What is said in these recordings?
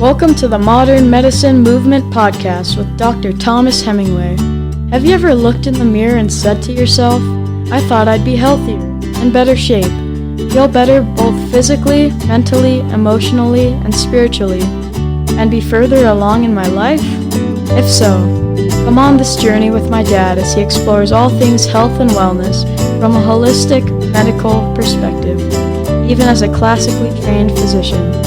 Welcome to the Modern Medicine Movement Podcast with Dr. Thomas Hemingway. Have you ever looked in the mirror and said to yourself, I thought I'd be healthier, in better shape, feel better both physically, mentally, emotionally, and spiritually, and be further along in my life? If so, come on this journey with my dad as he explores all things health and wellness from a holistic medical perspective, even as a classically trained physician.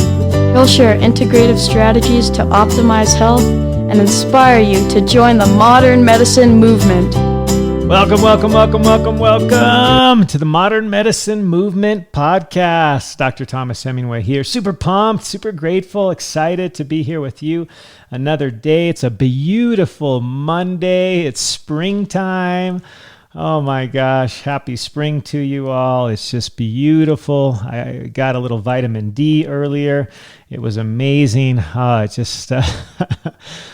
He'll share integrative strategies to optimize health and inspire you to join the modern medicine movement. Welcome to the Modern Medicine Movement Podcast. Dr. Thomas Hemingway here. Super pumped, super grateful, excited to be here with you another day. It's a beautiful Monday. It's springtime. Oh my gosh, happy spring to you all. It's just beautiful. I got a little vitamin D earlier. It was amazing.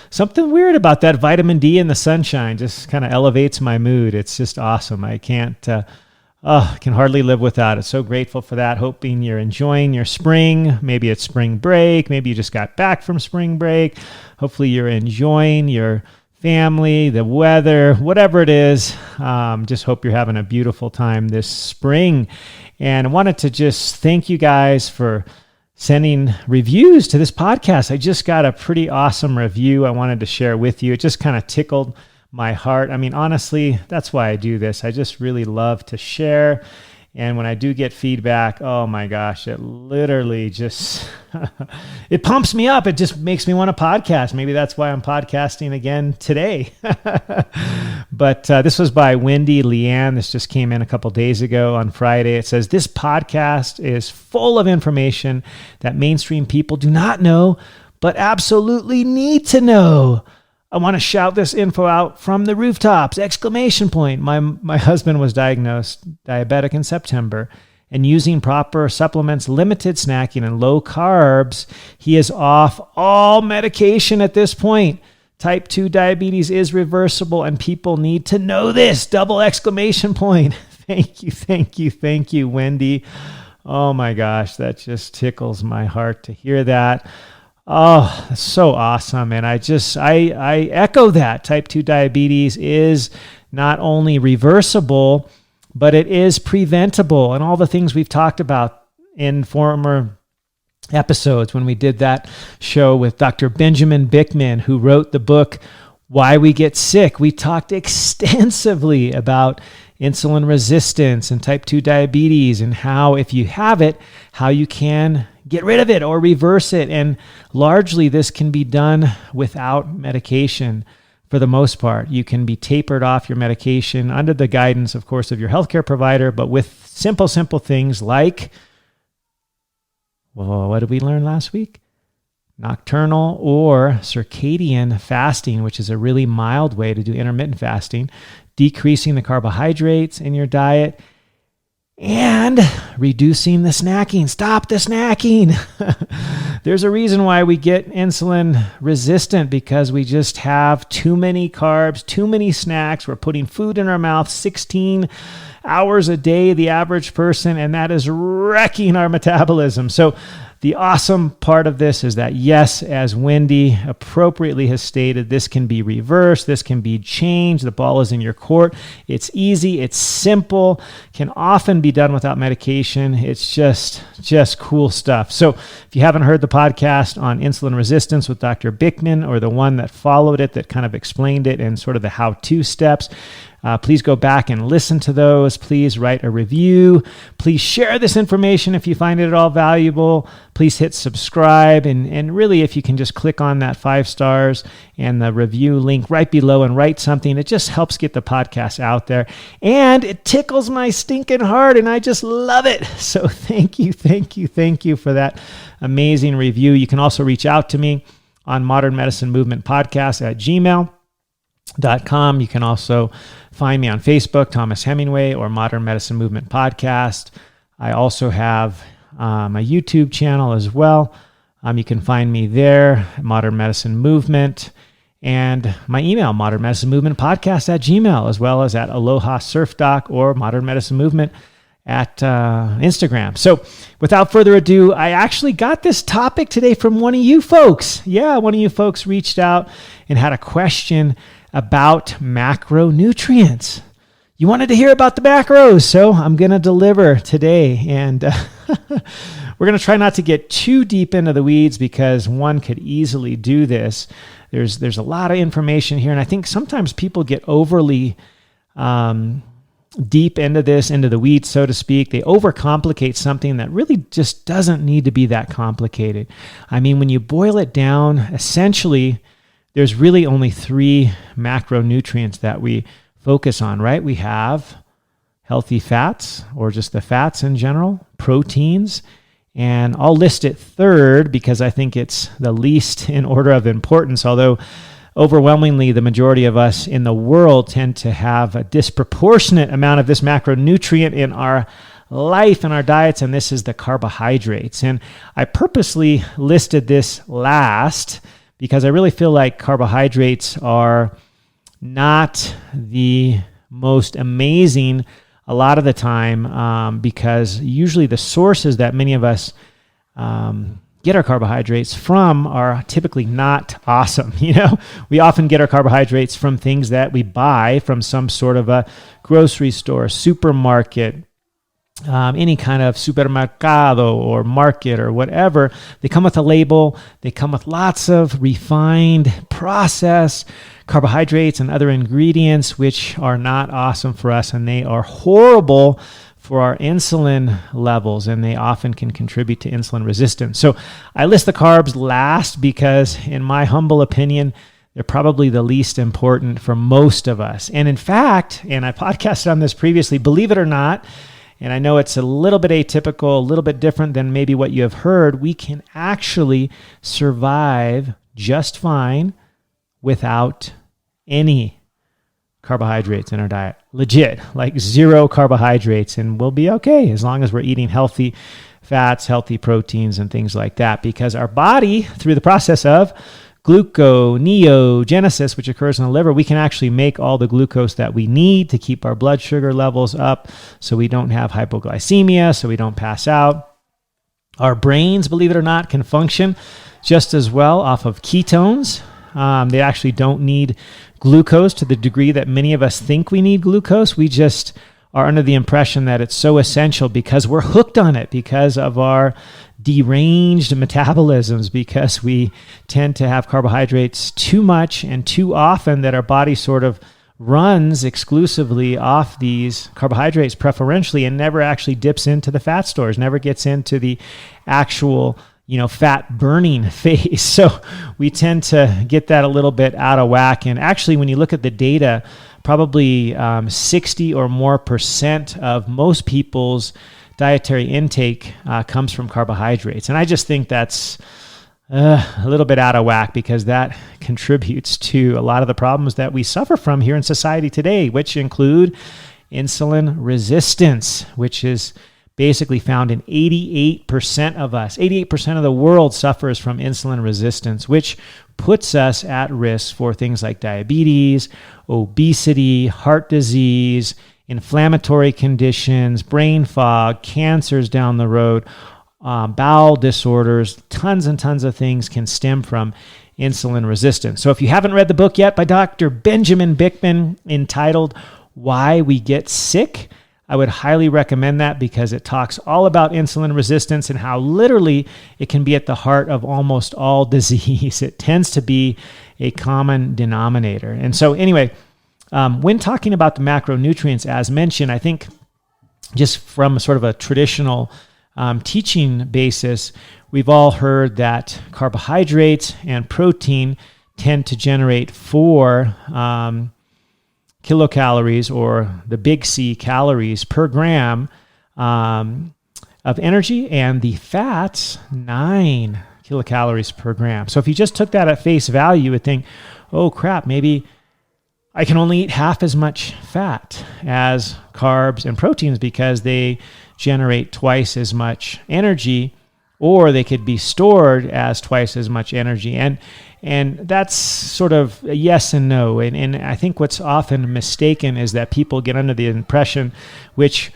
Something weird about that vitamin D in the sunshine just kind of elevates my mood. It's just awesome. I can hardly live without it. So grateful for that. Hoping you're enjoying your spring. Maybe it's spring break. Maybe you just got back from spring break. Hopefully you're enjoying your family, the weather, whatever it is. Just hope you're having a beautiful time this spring. And I wanted to just thank you guys for sending reviews to this podcast. I just got a pretty awesome review I wanted to share with you. It just kind of tickled my heart. I mean, honestly, that's why I do this. I just really love to share. And when I do get feedback, oh my gosh, it literally just, it pumps me up. It just makes me want to podcast. Maybe that's why I'm podcasting again today. But this was by Wendy Leanne. This just came in a couple days ago on Friday. It says, this podcast is full of information that mainstream people do not know, but absolutely need to know. I want to shout this info out from the rooftops! ! My husband was diagnosed diabetic in September, and using proper supplements, limited snacking, and low carbs, he is off all medication at this point. Type 2 diabetes is reversible, and people need to know this! ! Thank you, Wendy. Oh my gosh, that just tickles my heart to hear that. Oh, that's so awesome. And I echo that. Type 2 diabetes is not only reversible, but it is preventable. And all the things we've talked about in former episodes when we did that show with Dr. Benjamin Bickman, who wrote the book, Why We Get Sick. We talked extensively about insulin resistance and type 2 diabetes and how, if you have it, how you can get rid of it or reverse it. And largely this can be done without medication for the most part. You can be tapered off your medication under the guidance, of course, of your healthcare provider, but with simple things like, well, what did we learn last week? Nocturnal or circadian fasting, which is a really mild way to do intermittent fasting, decreasing the carbohydrates in your diet, and reducing the snacking. Stop the snacking. There's a reason why we get insulin resistant, because we just have too many carbs, too many snacks. We're putting food in our mouth 16 hours a day, the average person, and that is wrecking our metabolism. So the awesome part of this is that, yes, as Wendy appropriately has stated, this can be reversed, this can be changed, the ball is in your court. It's easy, it's simple, can often be done without medication. It's just cool stuff. So if you haven't heard the podcast on insulin resistance with Dr. Bickman, or the one that followed it that kind of explained it and sort of the how-to steps, please go back and listen to those. Please write a review. Please share this information if you find it at all valuable. Please hit subscribe. And really, if you can just click on that 5 stars and the review link right below and write something, it just helps get the podcast out there. And it tickles my stinking heart, and I just love it. So thank you for that amazing review. You can also reach out to me on Modern Medicine Movement Podcast at gmail.com. You can also find me on Facebook, Thomas Hemingway, or Modern Medicine Movement Podcast. I also have my YouTube channel as well. You can find me there, Modern Medicine Movement, and my email, Modern Medicine Movement Podcast at gmail, as well as at Aloha Surf Doc or Modern Medicine Movement at Instagram. So without further ado, I actually got this topic today from one of you folks. Yeah, one of you folks reached out and had a question about macronutrients. You wanted to hear about the macros, so I'm going to deliver today. And we're going to try not to get too deep into the weeds because one could easily do this. There's a lot of information here, and I think sometimes people get overly deep into this, into the weeds, so to speak. They overcomplicate something that really just doesn't need to be that complicated. I mean, when you boil it down, essentially, there's really only 3 macronutrients that we focus on, right? We have healthy fats, or just the fats in general, proteins, and I'll list it third because I think it's the least in order of importance, although overwhelmingly, the majority of us in the world tend to have a disproportionate amount of this macronutrient in our life and our diets, and this is the carbohydrates. And I purposely listed this last because I really feel like carbohydrates are not the most amazing a lot of the time because usually the sources that many of us get our carbohydrates from are typically not awesome. We often get our carbohydrates from things that we buy from some sort of a grocery store, supermarket, any kind of supermercado or market or whatever. They come with a label. They come with lots of refined, processed carbohydrates and other ingredients, which are not awesome for us, and they are horrible for our insulin levels, and they often can contribute to insulin resistance. So I list the carbs last because, in my humble opinion, they're probably the least important for most of us. And in fact, and I podcasted on this previously, believe it or not, and I know it's a little bit atypical, a little bit different than maybe what you have heard, we can actually survive just fine without any carbohydrates in our diet. Legit, like 0 carbohydrates, and we'll be okay as long as we're eating healthy fats, healthy proteins, and things like that, because our body, through the process of gluconeogenesis, which occurs in the liver, we can actually make all the glucose that we need to keep our blood sugar levels up so we don't have hypoglycemia, so we don't pass out. Our brains, believe it or not, can function just as well off of ketones. They actually don't need glucose to the degree that many of us think we need glucose. We just are under the impression that it's so essential because we're hooked on it, because of our deranged metabolisms, because we tend to have carbohydrates too much and too often that our body sort of runs exclusively off these carbohydrates preferentially and never actually dips into the fat stores, never gets into the actual fat burning phase. So we tend to get that a little bit out of whack. And actually, when you look at the data, probably 60 or more % of most people's dietary intake comes from carbohydrates. And I just think that's a little bit out of whack because that contributes to a lot of the problems that we suffer from here in society today, which include insulin resistance, which is basically found in 88% of us. 88% of the world suffers from insulin resistance, which puts us at risk for things like diabetes, obesity, heart disease, inflammatory conditions, brain fog, cancers down the road, bowel disorders. Tons and tons of things can stem from insulin resistance. So if you haven't read the book yet by Dr. Benjamin Bickman entitled Why We Get Sick, I would highly recommend that because it talks all about insulin resistance and how literally it can be at the heart of almost all disease. It tends to be a common denominator. And so anyway, when talking about the macronutrients, as mentioned, I think just from sort of a traditional teaching basis, we've all heard that carbohydrates and protein tend to generate 4 kilocalories, or the big C calories per gram of energy, and the fats 9 kilocalories per gram. So if you just took that at face value, you would think, oh crap, maybe I can only eat half as much fat as carbs and proteins because they generate twice as much energy, or they could be stored as twice as much energy. And that's sort of a yes and no. And I think what's often mistaken is that people get under the impression, which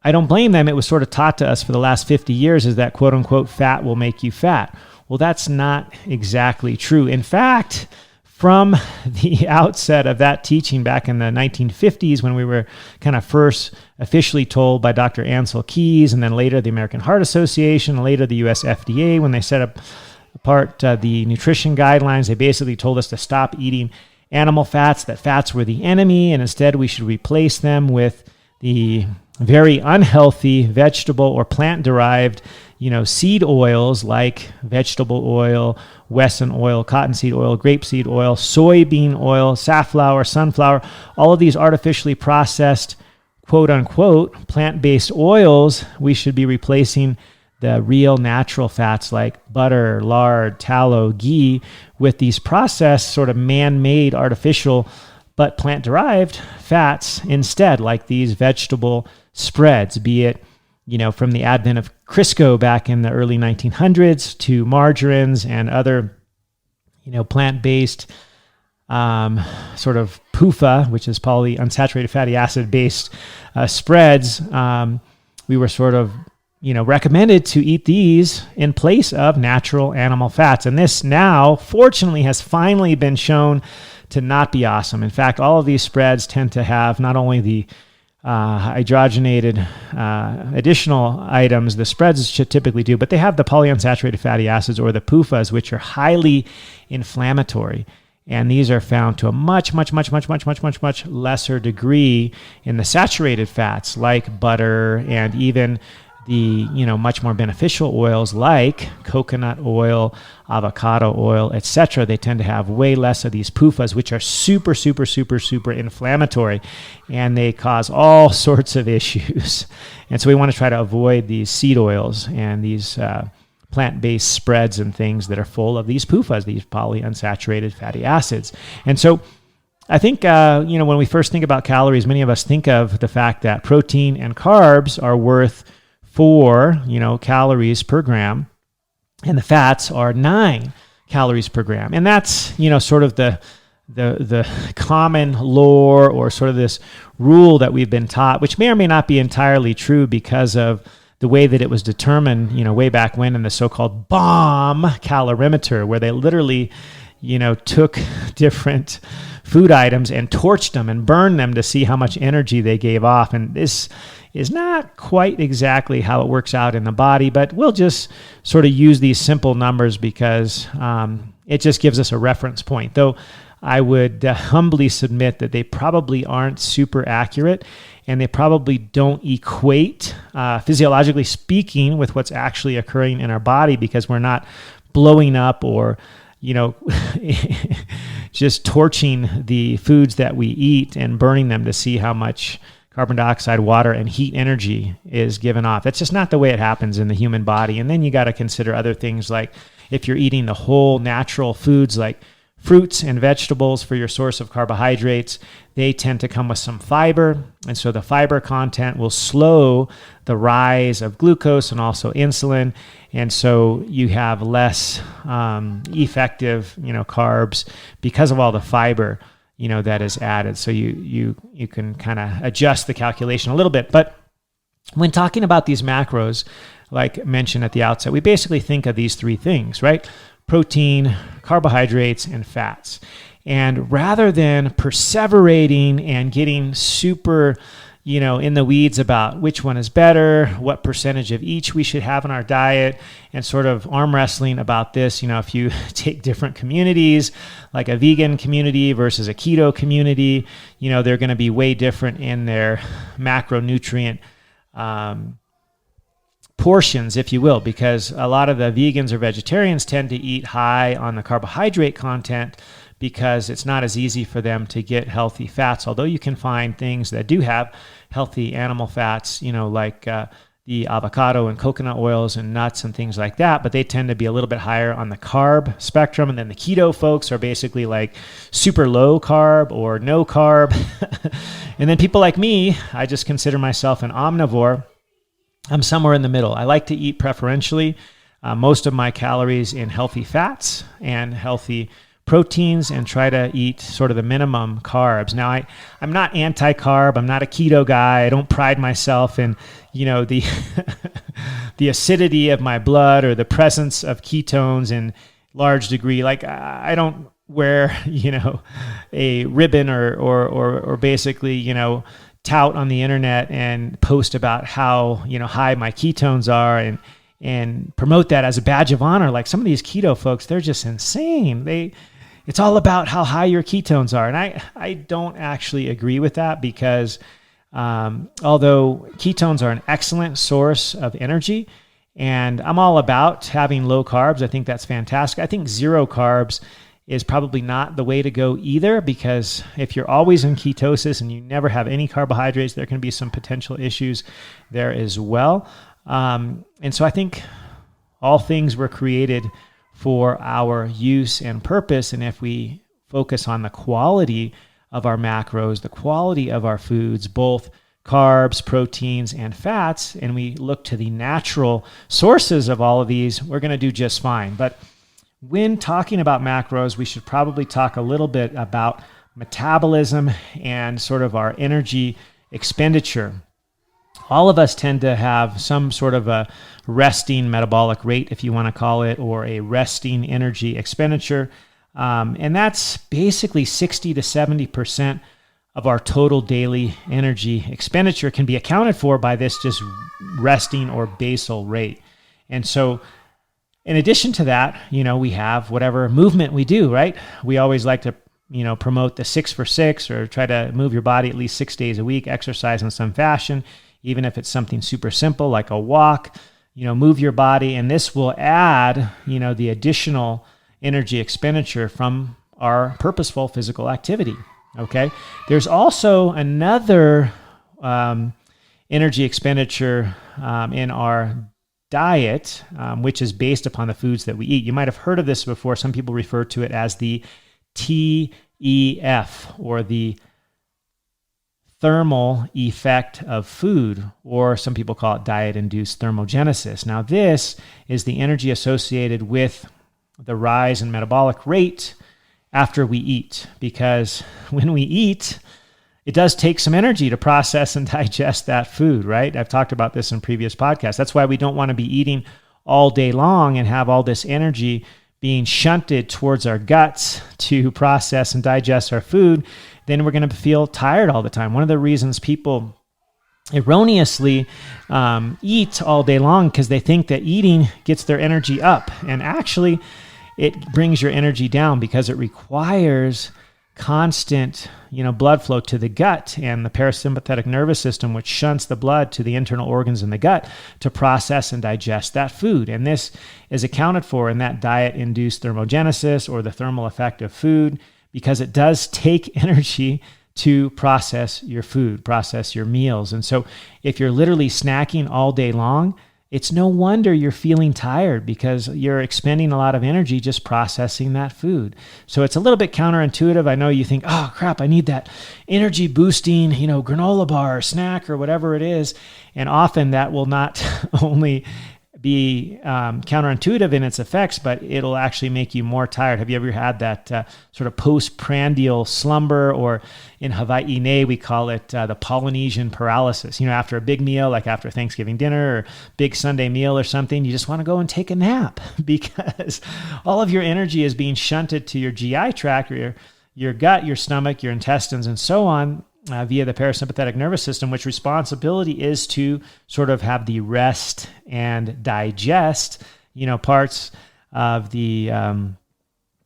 I don't blame them. It was sort of taught to us for the last 50 years is that quote unquote fat will make you fat. Well, that's not exactly true. In fact, from the outset of that teaching back in the 1950s, when we were kind of first officially told by Dr. Ansel Keys, and then later the American Heart Association, and later the US FDA, when they set apart the nutrition guidelines, they basically told us to stop eating animal fats, that fats were the enemy, and instead we should replace them with the very unhealthy vegetable or plant-derived, seed oils like vegetable oil, Wesson oil, cottonseed oil, grapeseed oil, soybean oil, safflower, sunflower, all of these artificially processed, quote-unquote, plant-based oils. We should be replacing the real natural fats like butter, lard, tallow, ghee with these processed sort of man-made artificial but plant-derived fats instead, like these vegetable spreads, be it, from the advent of Crisco back in the early 1900s to margarines and other, plant-based sort of PUFA, which is polyunsaturated fatty acid-based spreads. We were sort of, recommended to eat these in place of natural animal fats. And this now, fortunately, has finally been shown to not be awesome. In fact, all of these spreads tend to have not only the hydrogenated additional items the spreads should typically do, but they have the polyunsaturated fatty acids, or the PUFAs, which are highly inflammatory. And these are found to a much lesser degree in the saturated fats like butter, and even the much more beneficial oils like coconut oil, avocado oil, etc. They tend to have way less of these PUFAs, which are super inflammatory, and they cause all sorts of issues. And so we want to try to avoid these seed oils and these plant-based spreads and things that are full of these PUFAs, these polyunsaturated fatty acids. And so I think, when we first think about calories, many of us think of the fact that protein and carbs are worth 4, calories per gram, and the fats are 9 calories per gram. And that's, sort of the common lore, or sort of this rule that we've been taught, which may or may not be entirely true because of the way that it was determined, way back when in the so-called bomb calorimeter, where they literally, took different food items and torched them and burned them to see how much energy they gave off. And this is not quite exactly how it works out in the body, but we'll just sort of use these simple numbers because it just gives us a reference point. Though I would humbly submit that they probably aren't super accurate, and they probably don't equate, physiologically speaking, with what's actually occurring in our body, because we're not blowing up or just torching the foods that we eat and burning them to see how much carbon dioxide, water, and heat energy is given off. That's just not the way it happens in the human body. And then you got to consider other things, like if you're eating the whole natural foods like fruits and vegetables for your source of carbohydrates, they tend to come with some fiber. And so the fiber content will slow the rise of glucose and also insulin. And so you have less effective, carbs because of all the fiber, that is added. So you can kind of adjust the calculation a little bit. But when talking about these macros, like mentioned at the outset, we basically think of these 3 things, right? Protein, carbohydrates, and fats. And rather than perseverating and getting super, in the weeds about which one is better, what percentage of each we should have in our diet, and sort of arm wrestling about this, if you take different communities, like a vegan community versus a keto community, they're going to be way different in their macronutrient portions, if you will, because a lot of the vegans or vegetarians tend to eat high on the carbohydrate content because it's not as easy for them to get healthy fats, although you can find things that do have healthy animal fats, like the avocado and coconut oils and nuts and things like that, but they tend to be a little bit higher on the carb spectrum. And then the keto folks are basically like super low carb or no carb. And then people like me, I just consider myself an omnivore. I'm somewhere in the middle. I like to eat preferentially most of my calories in healthy fats and healthy proteins and try to eat sort of the minimum carbs. Now, I'm not anti-carb. I'm not a keto guy. I don't pride myself in, the the acidity of my blood or the presence of ketones in large degree. Like I don't wear, a ribbon or basically, tout on the internet and post about how, high my ketones are and promote that as a badge of honor. Like some of these keto folks, they're just insane. It's all about how high your ketones are. And I don't actually agree with that because although ketones are an excellent source of energy, and I'm all about having low carbs, I think that's fantastic. I think zero carbs is probably not the way to go either, because if you're always in ketosis and you never have any carbohydrates, there can be some potential issues there as well. And so I think all things were created for our use and purpose. And if we focus on the quality of our macros, the quality of our foods, both carbs, proteins, and fats, and we look to the natural sources of all of these, we're going to do just fine. But when talking about macros, we should probably talk a little bit about metabolism and sort of our energy expenditure. All of us tend to have some sort of a resting metabolic rate, if you want to call it, or a resting energy expenditure. And that's basically 60 to 70% of our total daily energy expenditure can be accounted for by this just resting or basal rate. And so in addition to that, we have whatever movement we do, right? We always like to, promote the 6 for 6 or try to move your body at least 6 days a week, exercise in some fashion, even if it's something super simple like a walk, move your body. And this will add, the additional energy expenditure from our purposeful physical activity. Okay. There's also another energy expenditure in our diet, which is based upon the foods that we eat. You might have heard of this before. Some people refer to it as the TEF, or the thermal effect of food, or some people call it diet-induced thermogenesis. Now, this is the energy associated with the rise in metabolic rate after we eat, because when we eat, it does take some energy to process and digest that food, right? I've talked about this in previous podcasts. That's why we don't want to be eating all day long and have all this energy being shunted towards our guts to process and digest our food. Then we're going to feel tired all the time. One of the reasons people erroneously eat all day long because they think that eating gets their energy up. And actually, it brings your energy down because it requires constant, blood flow to the gut and the parasympathetic nervous system, which shunts the blood to the internal organs in the gut to process and digest that food. And this is accounted for in that diet-induced thermogenesis, or the thermal effect of food, because it does take energy to process your food, process your meals. And so if you're literally snacking all day long, it's no wonder you're feeling tired, because you're expending a lot of energy just processing that food. So it's a little bit counterintuitive. I know you think, oh crap, I need that energy boosting, granola bar or snack or whatever it is. And often that will not only be counterintuitive in its effects, but it'll actually make you more tired. Have you ever had that sort of postprandial slumber, or in Hawaii, we call it the Polynesian paralysis? After a big meal, like after Thanksgiving dinner or big Sunday meal or something, you just want to go and take a nap because all of your energy is being shunted to your GI tract, or your gut, your stomach, your intestines, and so on, via the parasympathetic nervous system, which responsibility is to sort of have the rest and digest, parts of the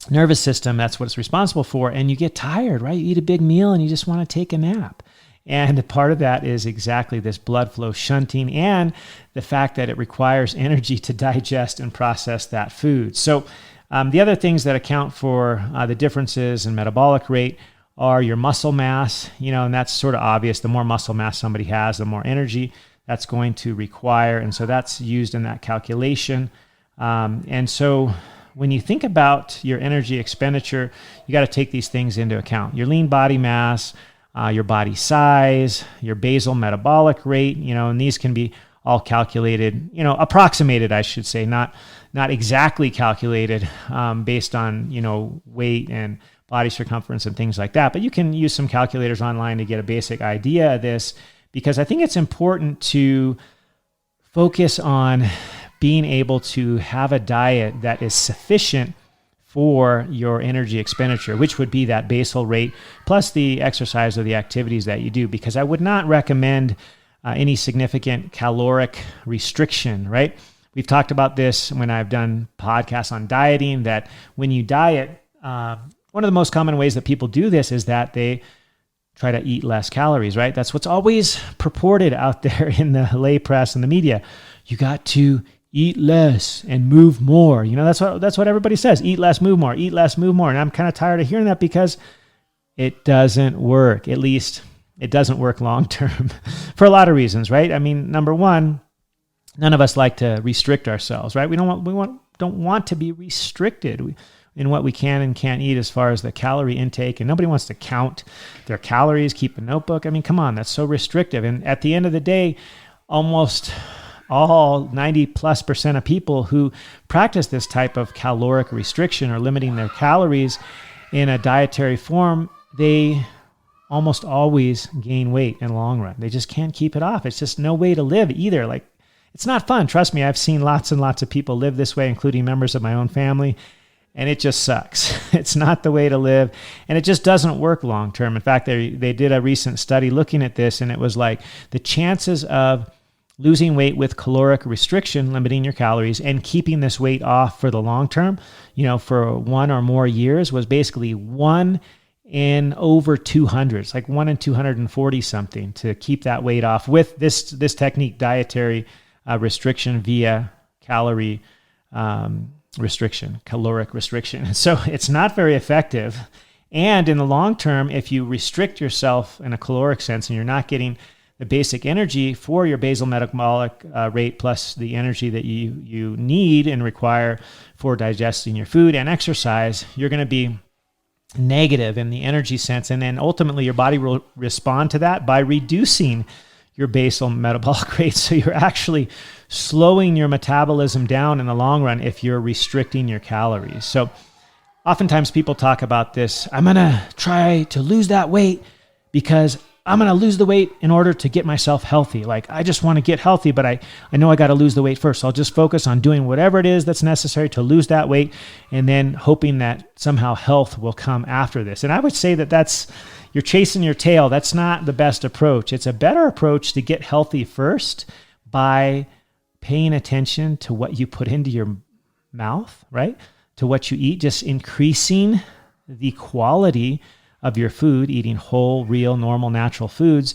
nervous system. That's what it's responsible for. And you get tired, right? You eat a big meal and you just want to take a nap. And part of that is exactly this blood flow shunting and the fact that it requires energy to digest and process that food. So the other things that account for the differences in metabolic rate are your muscle mass, and that's sort of obvious. The more muscle mass somebody has, the more energy that's going to require. And so that's used in that calculation. And so when you think about your energy expenditure, you got to take these things into account. Your lean body mass, your body size, your basal metabolic rate, and these can be all calculated, approximated, I should say, not exactly calculated based on, weight and body circumference and things like that. But you can use some calculators online to get a basic idea of this, because I think it's important to focus on being able to have a diet that is sufficient for your energy expenditure, which would be that basal rate plus the exercise or the activities that you do, because I would not recommend any significant caloric restriction, right? We've talked about this when I've done podcasts on dieting, that when you diet, one of the most common ways that people do this is that they try to eat less calories, right? That's what's always purported out there in the lay press and the media. You got to eat less and move more. That's what everybody says. Eat less, move more. Eat less, move more. And I'm kind of tired of hearing that, because it doesn't work. At least it doesn't work long term for a lot of reasons, right? I mean, number one, none of us like to restrict ourselves, right? We don't want to be restricted in what we can and can't eat as far as the calorie intake, and nobody wants to count their calories, keep a notebook. I mean, come on, that's so restrictive. And at the end of the day, almost all 90+% of people who practice this type of caloric restriction or limiting their calories in a dietary form, they almost always gain weight in the long run. They just can't keep it off. It's just no way to live either. Like, it's not fun. Trust me, I've seen lots and lots of people live this way, including members of my own family, and it just sucks. It's not the way to live, and it just doesn't work long term. In fact, they did a recent study looking at this, and it was like the chances of losing weight with caloric restriction, limiting your calories, and keeping this weight off for the long term, for 1 or more years, was basically 1 in over 200. It's like 1 in 240 something to keep that weight off with this technique, dietary restriction via calorie restriction, caloric restriction. So it's not very effective. And in the long term, if you restrict yourself in a caloric sense and you're not getting the basic energy for your basal metabolic rate plus the energy that you need and require for digesting your food and exercise, you're going to be negative in the energy sense. And then ultimately your body will respond to that by reducing your basal metabolic rate. So you're actually slowing your metabolism down in the long run if you're restricting your calories. So oftentimes people talk about this, I'm going to try to lose that weight because I'm going to lose the weight in order to get myself healthy. Like, I just want to get healthy, but I know I got to lose the weight first. So I'll just focus on doing whatever it is that's necessary to lose that weight, and then hoping that somehow health will come after this. And I would say that you're chasing your tail. That's not the best approach. It's a better approach to get healthy first by paying attention to what you put into your mouth, right? To what you eat, just increasing the quality of your food, eating whole, real, normal, natural foods,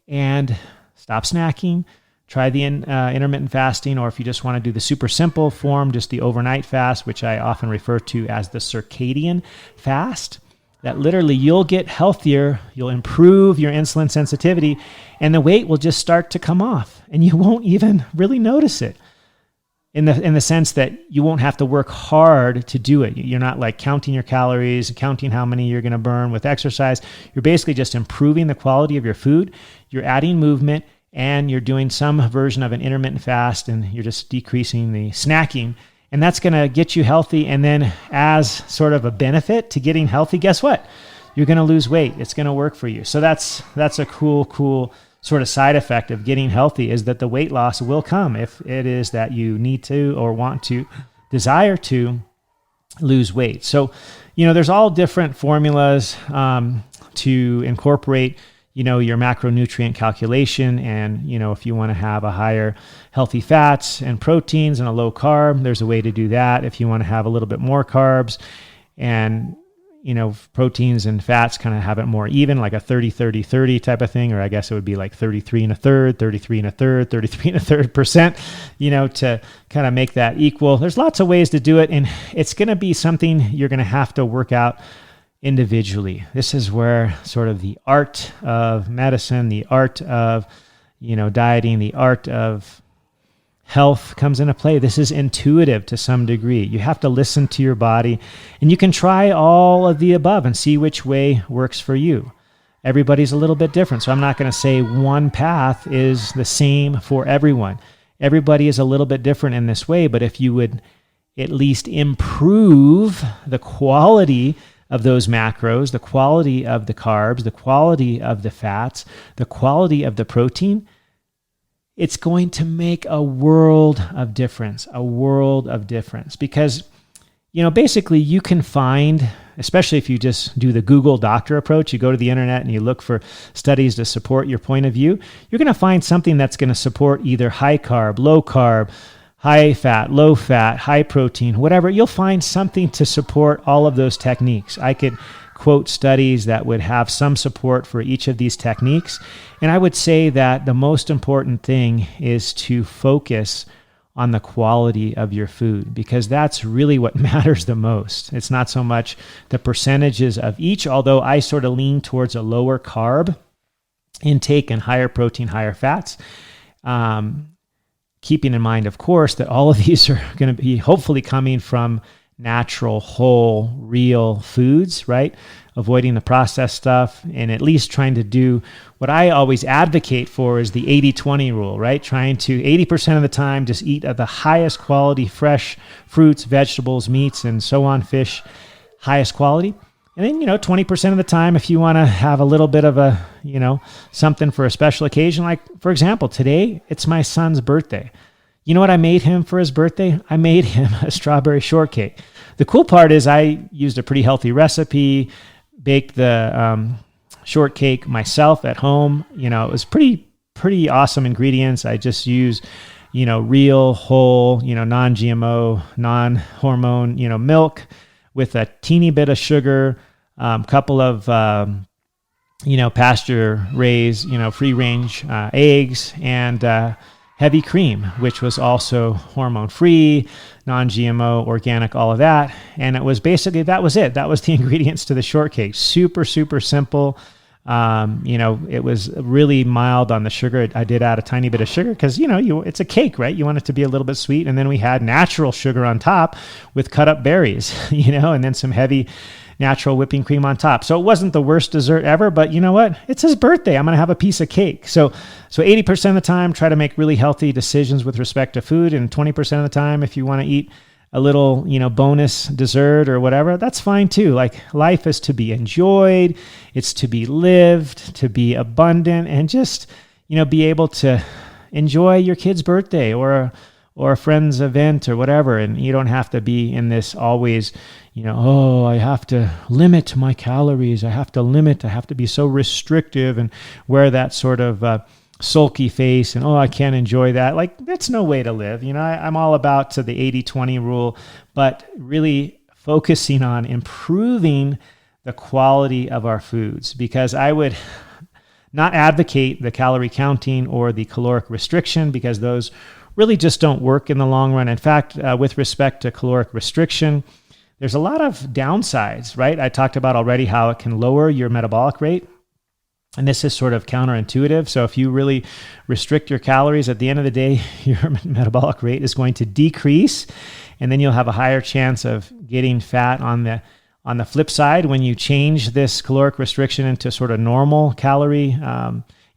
and stop snacking. Try the intermittent fasting, or if you just want to do the super simple form, just the overnight fast, which I often refer to as the circadian fast, that literally you'll get healthier, you'll improve your insulin sensitivity, and the weight will just start to come off, and you won't even really notice it. In the sense that you won't have to work hard to do it. You're not like counting your calories, counting how many you're going to burn with exercise. You're basically just improving the quality of your food. You're adding movement, and you're doing some version of an intermittent fast, and you're just decreasing the snacking. And that's going to get you healthy. And then as sort of a benefit to getting healthy, guess what? You're going to lose weight. It's going to work for you. So that's a cool sort of side effect of getting healthy, is that the weight loss will come if it is that you need to or want to, desire to lose weight. So, there's all different formulas to incorporate, your macronutrient calculation. And, if you want to have a higher healthy fats and proteins and a low carb, there's a way to do that. If you want to have a little bit more carbs and proteins and fats, kind of have it more even, like a 30-30-30 type of thing, or I guess it would be like 33 1/3, 33 1/3, 33 1/3%, to kind of make that equal. There's lots of ways to do it, and it's going to be something you're going to have to work out individually. This is where sort of the art of medicine, the art of, dieting, the art of health comes into play. This is intuitive to some degree. You have to listen to your body, and you can try all of the above and see which way works for you. Everybody's a little bit different. So I'm not going to say one path is the same for everyone. Everybody is a little bit different in this way, but if you would at least improve the quality of those macros, the quality of the carbs, the quality of the fats, the quality of the protein, it's going to make a world of difference, because, basically you can find, especially if you just do the Google doctor approach, you go to the internet and you look for studies to support your point of view, you're going to find something that's going to support either high carb, low carb, high fat, low fat, high protein, whatever. You'll find something to support all of those techniques. I could quote studies that would have some support for each of these techniques. And I would say that the most important thing is to focus on the quality of your food, because that's really what matters the most. It's not so much the percentages of each, although I sort of lean towards a lower carb intake and higher protein, higher fats. Keeping in mind, of course, that all of these are going to be hopefully coming from natural, whole, real foods, right? Avoiding the processed stuff, and at least trying to do what I always advocate for is the 80-20 rule, right? Trying to 80% of the time just eat of the highest quality fresh fruits, vegetables, meats, and so on, fish, highest quality. And then, 20% of the time, if you want to have a little bit of a, something for a special occasion, like, for example, today, it's my son's birthday. You know what I made him for his birthday? I made him a strawberry shortcake. The cool part is I used a pretty healthy recipe, baked the shortcake myself at home. It was pretty awesome ingredients. I just use, real, whole, non-GMO, non-hormone, milk with a teeny bit of sugar, couple of, pasture raised, free-range eggs, and heavy cream, which was also hormone-free, non-GMO, organic, all of that. And it was basically, that was it. That was the ingredients to the shortcake. Super, super simple. It was really mild on the sugar. I did add a tiny bit of sugar because, it's a cake, right? You want it to be a little bit sweet. And then we had natural sugar on top with cut up berries, and then some heavy natural whipping cream on top. So it wasn't the worst dessert ever, but you know what? It's his birthday. I'm going to have a piece of cake. So 80% of the time, try to make really healthy decisions with respect to food. And 20% of the time, if you want to eat a little, bonus dessert or whatever, that's fine too. Like, life is to be enjoyed. It's to be lived, to be abundant, and just, be able to enjoy your kid's birthday or a friend's event or whatever. And you don't have to be in this always, I have to limit my calories. I have to be so restrictive and wear that sort of sulky face and, I can't enjoy that. Like, that's no way to live. I'm all about to the 80-20 rule, but really focusing on improving the quality of our foods, because I would not advocate the calorie counting or the caloric restriction, because those really just don't work in the long run. In fact, with respect to caloric restriction, there's a lot of downsides, right? I talked about already how it can lower your metabolic rate. And this is sort of counterintuitive. So if you really restrict your calories, at the end of the day, your metabolic rate is going to decrease. And then you'll have a higher chance of getting fat on the flip side. When you change this caloric restriction into sort of normal calorie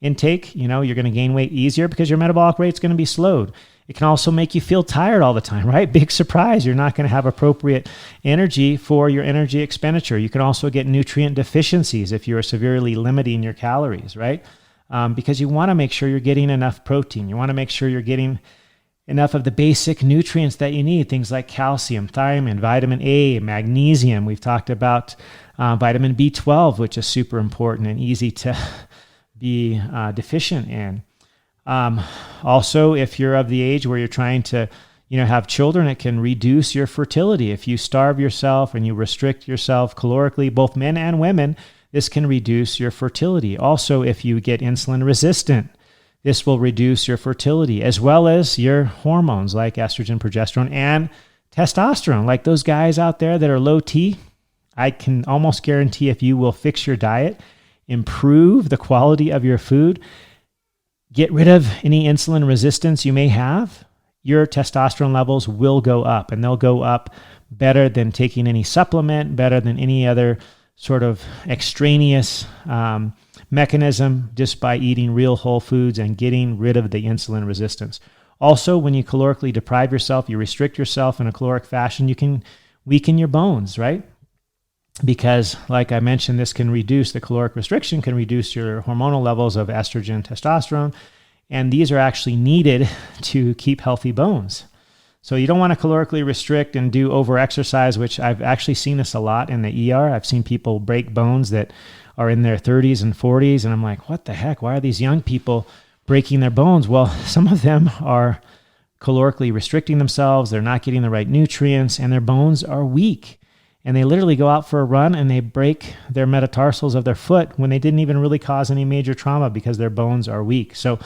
intake, you're going to gain weight easier because your metabolic rate is going to be slowed. It can also make you feel tired all the time, right? Big surprise. You're not going to have appropriate energy for your energy expenditure. You can also get nutrient deficiencies if you're severely limiting your calories, right? Because you want to make sure you're getting enough protein. You want to make sure you're getting enough of the basic nutrients that you need, things like calcium, thiamine, vitamin A, magnesium. We've talked about vitamin B12, which is super important and easy to be deficient in. Also, if you're of the age where you're trying to, have children, it can reduce your fertility. If you starve yourself and you restrict yourself calorically, both men and women, this can reduce your fertility. Also, if you get insulin resistant, this will reduce your fertility, as well as your hormones like estrogen, progesterone, and testosterone. Like those guys out there that are low T, I can almost guarantee if you will fix your diet, improve the quality of your food, get rid of any insulin resistance you may have, your testosterone levels will go up, and they'll go up better than taking any supplement, better than any other sort of extraneous mechanism just by eating real whole foods and getting rid of the insulin resistance. Also, when you calorically deprive yourself, you restrict yourself in a caloric fashion, you can weaken your bones, right? Because like I mentioned, the caloric restriction can reduce your hormonal levels of estrogen, testosterone, and these are actually needed to keep healthy bones. So you don't want to calorically restrict and do over-exercise, which I've actually seen this a lot in the ER. I've seen people break bones that are in their 30s and 40s, and I'm like, what the heck? Why are these young people breaking their bones? Well, some of them are calorically restricting themselves, they're not getting the right nutrients, and their bones are weak. And they literally go out for a run and they break their metatarsals of their foot when they didn't even really cause any major trauma because their bones are weak. So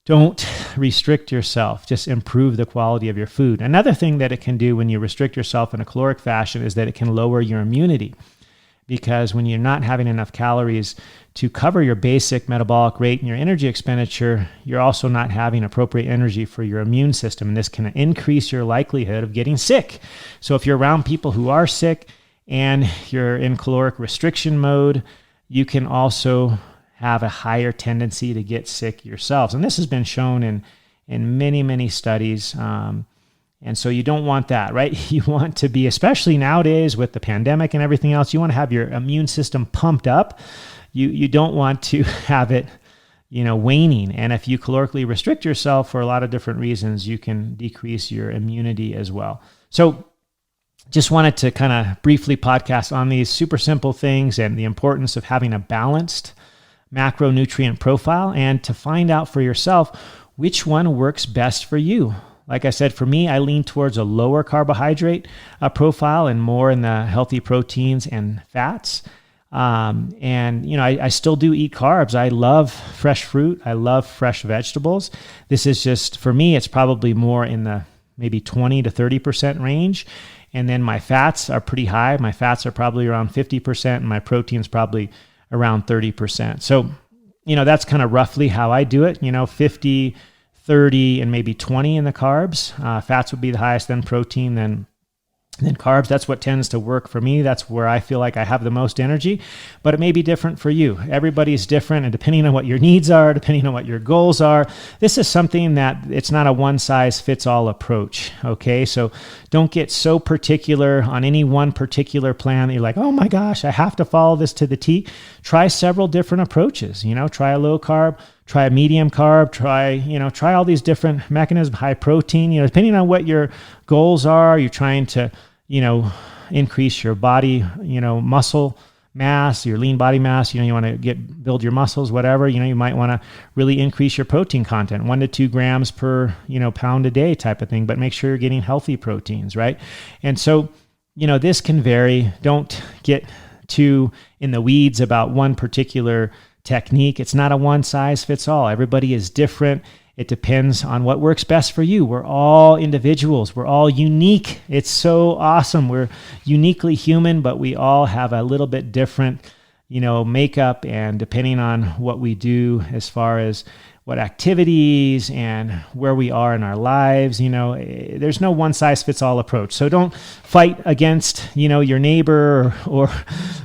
don't restrict yourself. Just improve the quality of your food. Another thing that it can do when you restrict yourself in a caloric fashion is that it can lower your immunity. Because when you're not having enough calories to cover your basic metabolic rate and your energy expenditure, you're also not having appropriate energy for your immune system. And this can increase your likelihood of getting sick. So if you're around people who are sick and you're in caloric restriction mode, you can also have a higher tendency to get sick yourselves. And this has been shown in many, many studies. And so you don't want that, right? You want to be, especially nowadays with the pandemic and everything else, you want to have your immune system pumped up. You don't want to have it, waning. And if you calorically restrict yourself for a lot of different reasons, you can decrease your immunity as well. So just wanted to kind of briefly podcast on these super simple things and the importance of having a balanced macronutrient profile and to find out for yourself which one works best for you. Like I said, for me, I lean towards a lower carbohydrate profile and more in the healthy proteins and fats. I still do eat carbs. I love fresh fruit. I love fresh vegetables. This is just, for me, it's probably more in the maybe 20 to 30% range. And then my fats are pretty high. My fats are probably around 50% and my protein's probably around 30%. So, that's kind of roughly how I do it, 50, 30, and maybe 20 in the carbs. Fats would be the highest, then protein, then carbs. That's what tends to work for me. That's where I feel like I have the most energy, but it may be different for you. Everybody's different, and depending on what your needs are, depending on what your goals are, this is something that it's not a one-size-fits-all approach, okay? So don't get so particular on any one particular plan that you're like, oh my gosh, I have to follow this to the T. Try several different approaches, try a low carb, try a medium carb, try all these different mechanisms, high protein, depending on what your goals are. You're trying to, increase your body, muscle mass, your lean body mass, you want to build your muscles, whatever, you might want to really increase your protein content, 1 to 2 grams per, pound a day type of thing, but make sure you're getting healthy proteins, right? And so, this can vary. Don't get too in the weeds about one particular technique. It's not a one size fits all. Everybody is different. It depends on what works best for you. We're all individuals. We're all unique. It's so awesome. We're uniquely human, but we all have a little bit different, makeup, and depending on what we do as far as what activities and where we are in our lives, there's no one size fits all approach. So don't fight against, your neighbor or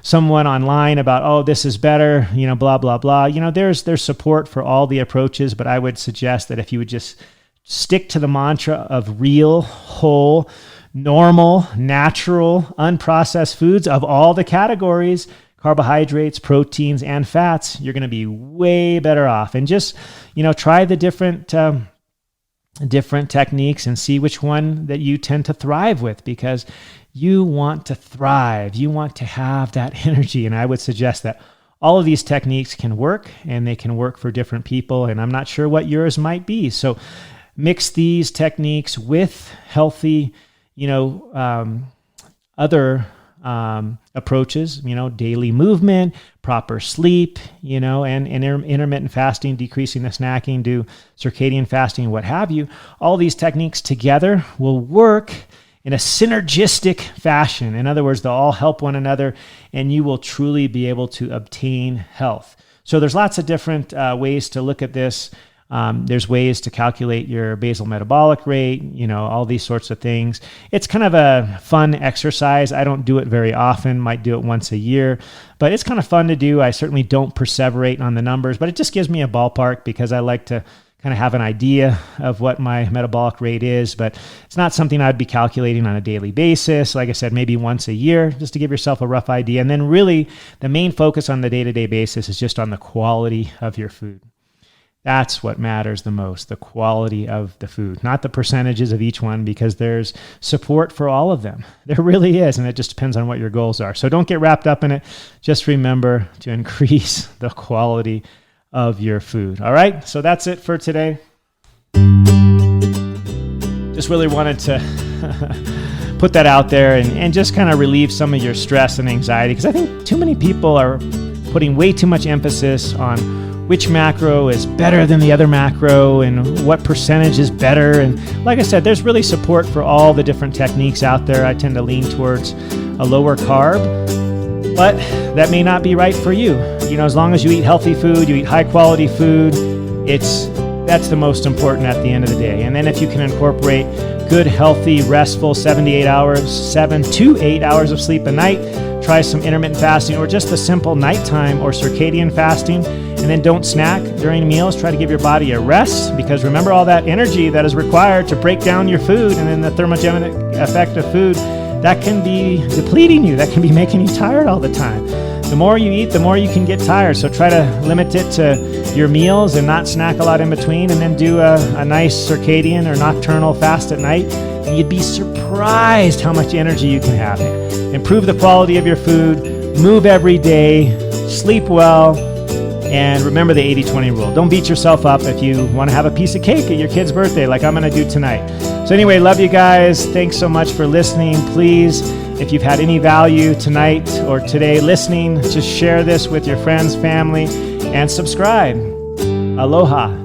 someone online about, oh, this is better, blah, blah, blah. There's support for all the approaches, but I would suggest that if you would just stick to the mantra of real, whole, normal, natural, unprocessed foods of all the categories, carbohydrates, proteins, and fats, you're going to be way better off. And just, try the different techniques and see which one that you tend to thrive with, because you want to thrive. You want to have that energy. And I would suggest that all of these techniques can work, and they can work for different people. And I'm not sure what yours might be. So mix these techniques with healthy, other approaches, daily movement, proper sleep, and intermittent fasting, decreasing the snacking, do circadian fasting, what have you. All these techniques together will work in a synergistic fashion. In other words, they'll all help one another, and you will truly be able to obtain health. So there's lots of different ways to look at this. There's ways to calculate your basal metabolic rate, all these sorts of things. It's kind of a fun exercise. I don't do it very often, might do it once a year, but it's kind of fun to do. I certainly don't perseverate on the numbers, but it just gives me a ballpark because I like to kind of have an idea of what my metabolic rate is, but it's not something I'd be calculating on a daily basis. Like I said, maybe once a year, just to give yourself a rough idea. And then really the main focus on the day-to-day basis is just on the quality of your food. That's what matters the most, the quality of the food, not the percentages of each one, because there's support for all of them. There really is, and it just depends on what your goals are. So don't get wrapped up in it. Just remember to increase the quality of your food. All right, so that's it for today. Just really wanted to put that out there and just kind of relieve some of your stress and anxiety, because I think too many people are putting way too much emphasis on which macro is better than the other macro and what percentage is better. And like I said, there's really support for all the different techniques out there. I tend to lean towards a lower carb, but that may not be right for you. As long as you eat healthy food, you eat high quality food, that's the most important at the end of the day. And then if you can incorporate good, healthy, restful 7 to 8 hours of sleep a night, try some intermittent fasting or just the simple nighttime or circadian fasting. And then don't snack during meals. Try to give your body a rest, because remember all that energy that is required to break down your food, and then the thermogenic effect of food, that can be depleting you. That can be making you tired all the time. The more you eat, the more you can get tired. So try to limit it to your meals and not snack a lot in between, and then do a nice circadian or nocturnal fast at night. And you'd be surprised how much energy you can have. Improve the quality of your food, move every day, sleep well, and remember the 80-20 rule. Don't beat yourself up if you want to have a piece of cake at your kid's birthday like I'm going to do tonight. So anyway, love you guys. Thanks so much for listening. Please, if you've had any value tonight or today listening, just share this with your friends, family, and subscribe. Aloha.